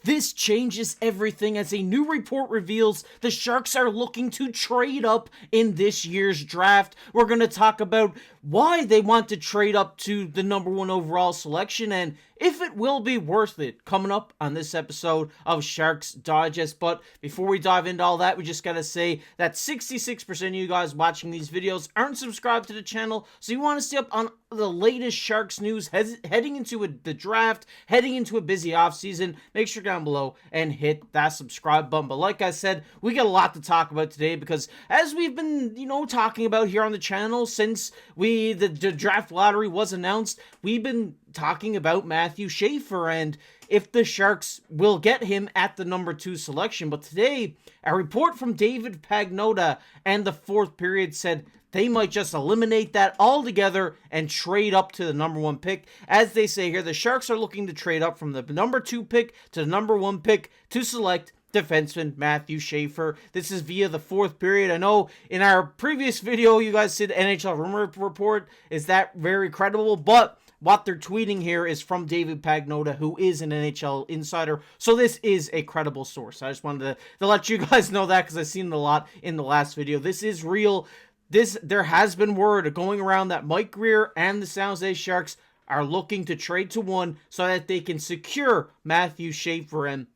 This changes everything as a new report reveals the Sharks are looking to trade up in this year's draft. We're going to talk about why they want to trade up to the number 1 overall selection and if it will be worth it, coming up on this episode of Sharks Digest. But before we dive into all that, we just gotta say that 66% of you guys watching these videos aren't subscribed to the channel, so you want to stay up on the latest Sharks news heading into the draft, heading into a busy offseason. Make sure down below and hit that subscribe button. But like I said, we got a lot to talk about today because as we've been, talking about here on the channel since the draft lottery was announced, we've been talking about Matthew Schaefer and if the Sharks will get him at the number 2 selection. But today, a report from David Pagnotta and the fourth period said they might just eliminate that altogether and trade up to the number 1 pick. As they say here, the Sharks are looking to trade up from the number 2 pick to the number 1 pick to select defenseman Matthew Schaefer. This is via the fourth period. I know in our previous video, you guys said NHL Rumor Report. Is that very credible? But what they're tweeting here is from David Pagnotta, who is an NHL insider. So this is a credible source. I just wanted to let you guys know that because I've seen it a lot in the last video. This is real. There has been word going around that Mike Grier and the San Jose Sharks are looking to trade to 1 so that they can secure Matthew Schaefer. And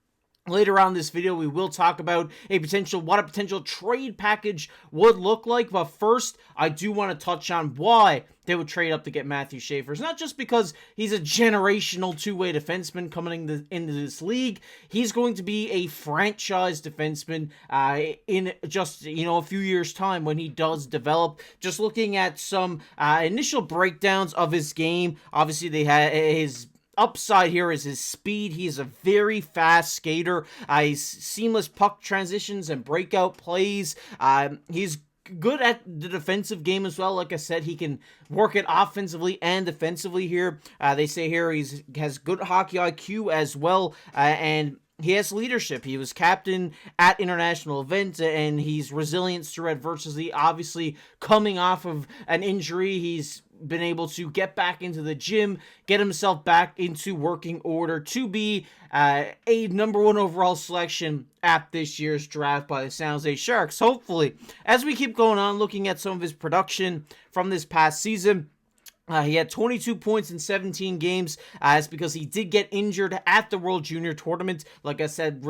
later on in this video, we will talk about what a potential trade package would look like. But first, I do want to touch on why they would trade up to get Matthew Schaefer. It's not just because he's a generational two-way defenseman coming into this league. He's going to be a franchise defenseman in just, a few years' time when he does develop. Just looking at some initial breakdowns of his game. Obviously, they had his upside here is his speed. He's a very fast skater. He's seamless puck transitions and breakout plays. He's good at the defensive game as well. Like I said, he can work it offensively and defensively here. They say here he has good hockey IQ as well, and he has leadership. He was captain at international events, and he's resilient through adversity. Obviously, coming off of an injury, he's been able to get back into the gym, get himself back into working order to be a number 1 overall selection at this year's draft by the San Jose Sharks. Hopefully, as we keep going on, looking at some of his production from this past season, he had 22 points in 17 games. It's because he did get injured at the World Junior Tournament. Like I said,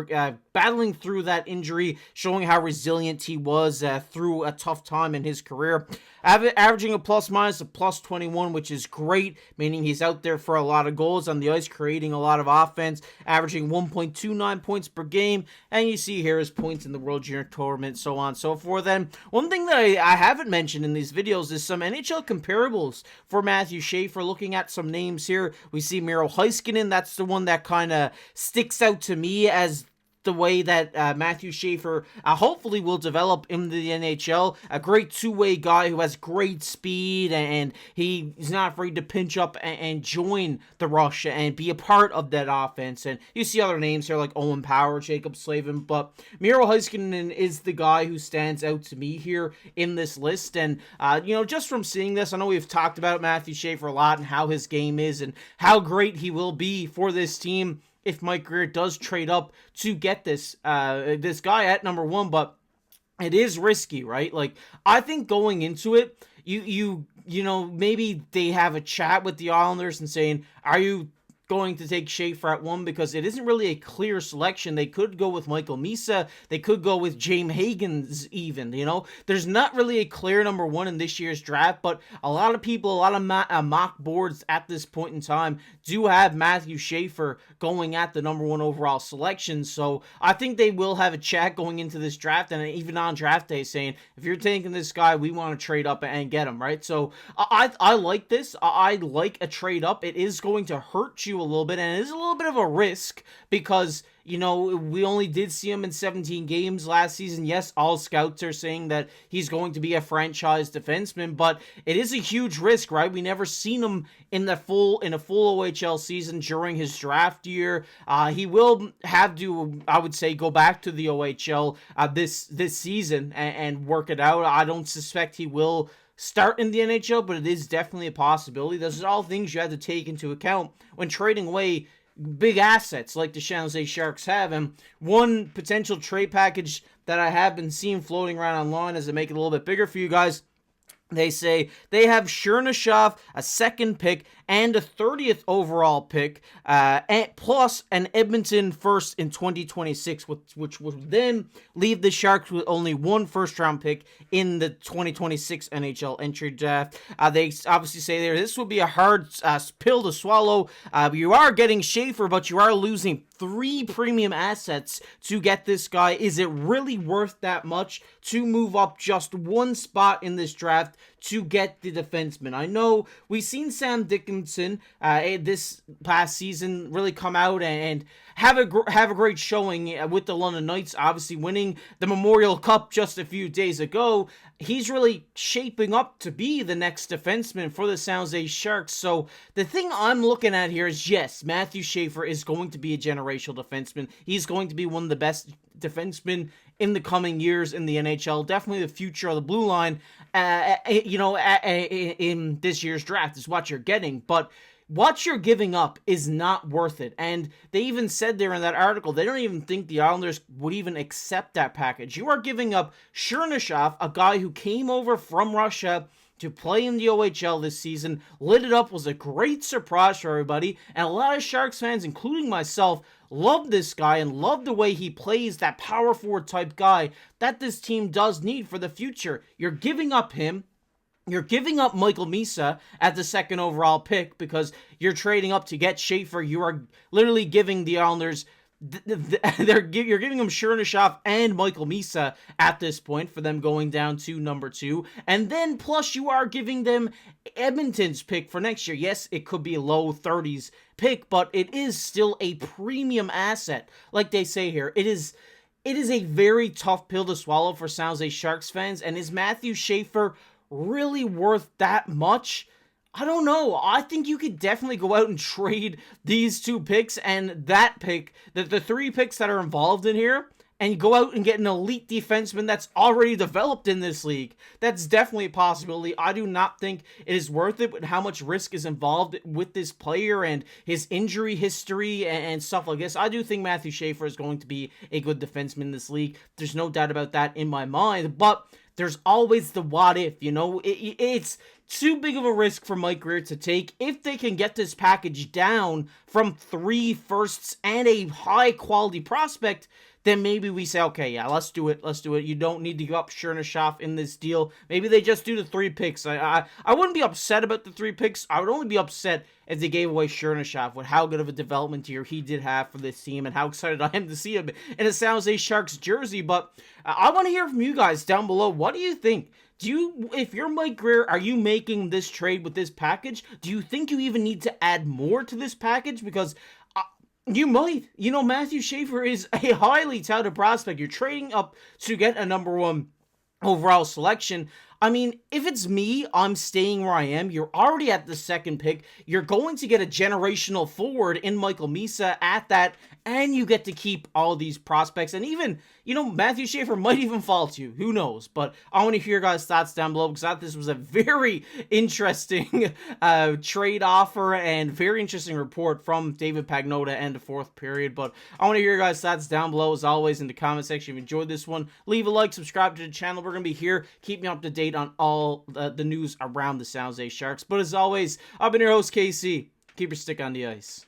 battling through that injury, showing how resilient he was through a tough time in his career. Averaging a plus-minus of plus 21, which is great, meaning he's out there for a lot of goals on the ice, creating a lot of offense, averaging 1.29 points per game. And you see here his points in the World Junior Tournament, so on and so forth. And one thing that I haven't mentioned in these videos is some NHL comparables for Matthew Schaefer. Looking at some names here, we see Miro Heiskanen. That's the one that kind of sticks out to me as the way that Matthew Schaefer hopefully will develop in the NHL. A great two-way guy who has great speed, and he's not afraid to pinch up and join the rush and be a part of that offense. And you see other names here like Owen Power, Jacob Slavin, but Miro Heiskanen is the guy who stands out to me here in this list. And, just from seeing this, I know we've talked about Matthew Schaefer a lot and how his game is and how great he will be for this team if Mike Grier does trade up to get this guy at number 1, but it is risky, right? Like, I think going into it, maybe they have a chat with the Islanders and saying, are you going to take Schaefer at 1? Because it isn't really a clear selection. They could go with Michael Misa. They could go with James Hagens even, There's not really a clear number 1 in this year's draft, but a lot of people, a lot of mock boards at this point in time do have Matthew Schaefer going at the number 1 overall selection. So I think they will have a chat going into this draft and even on draft day saying, if you're taking this guy, we want to trade up and get him, right? So I like this. I like a trade up. It is going to hurt you a little bit, and it is a little bit of a risk because we only did see him in 17 games last season. Yes, all scouts are saying that he's going to be a franchise defenseman, but it is a huge risk, right? We never seen him in a full OHL season during his draft year. He will have to, I would say, go back to the OHL this season and work it out. I don't suspect he will start in the NHL, but it is definitely a possibility. Those are all things you have to take into account when trading away big assets like the San Jose Sharks have. And one potential trade package that I have been seeing floating around online as I make it a little bit bigger for you guys, they say they have Chernyshov, a second pick, and a 30th overall pick, and plus an Edmonton first in 2026, which would then leave the Sharks with only one first-round pick in the 2026 NHL entry draft. They obviously say there this will be a hard pill to swallow. You are getting Schaefer, but you are losing 3 premium assets to get this guy. Is it really worth that much to move up just one spot in this draft to get the defenseman? I know we've seen Sam Dickinson this past season really come out and have a great showing with the London Knights, obviously winning the Memorial Cup just a few days ago. He's really shaping up to be the next defenseman for the San Jose Sharks. So the thing I'm looking at here is, yes, Matthew Schaefer is going to be a generational defenseman. He's going to be one of the best defensemen in the coming years in the NHL. Definitely the future of the blue line, in this year's draft is what you're getting. But what you're giving up is not worth it. And they even said there in that article, they don't even think the Islanders would even accept that package. You are giving up Chernyshov, a guy who came over from Russia to play in the OHL this season, lit it up, was a great surprise for everybody, and a lot of Sharks fans, including myself, love this guy and love the way he plays, that power forward type guy that this team does need for the future. You're giving up him. You're giving up Michael Misa at the second overall pick because you're trading up to get Schaefer. You are literally giving the Islanders, you're giving them Chernyshov and Michael Misa at this point for them going down to number 2. And then plus you are giving them Edmonton's pick for next year. Yes, it could be a low 30s pick, but it is still a premium asset. Like they say here, it is a very tough pill to swallow for San Jose Sharks fans. And is Matthew Schaefer really worth that much? I don't know. I think you could definitely go out and trade these 2 picks and that pick, the 3 picks that are involved in here, and go out and get an elite defenseman that's already developed in this league. That's definitely a possibility. I do not think it is worth it with how much risk is involved with this player and his injury history and stuff like this. I do think Matthew Schaefer is going to be a good defenseman in this league. There's no doubt about that in my mind, but there's always the what if, it's too big of a risk for Mike Grier to take. If they can get this package down from 3 firsts and a high quality prospect, then maybe we say, okay, yeah, let's do it. You don't need to give up Chernyshov in this deal. Maybe they just do the 3 picks. I wouldn't be upset about the 3 picks. I would only be upset if they gave away Chernyshov with how good of a development year he did have for this team and how excited I am to see him in a San Jose Sharks jersey. But I want to hear from you guys down below. What do you think? If you're Mike Grier, are you making this trade with this package? Do you think you even need to add more to this package? Because you might. Matthew Schaefer is a highly touted prospect. You're trading up to get a number 1 overall selection. I mean, if it's me, I'm staying where I am. You're already at the second pick. You're going to get a generational forward in Michael Misa at that, and you get to keep all these prospects. And even, Matthew Schaefer might even fall to you. Who knows? But I want to hear your guys' thoughts down below because I thought this was a very interesting trade offer and very interesting report from David Pagnotta and the 4th period. But I want to hear your guys' thoughts down below as always in the comment section. If you enjoyed this one, leave a like, subscribe to the channel. We're going to be here. Keep me up to date on all the news around the San Jose Sharks. But as always, I've been your host, KC. Keep your stick on the ice.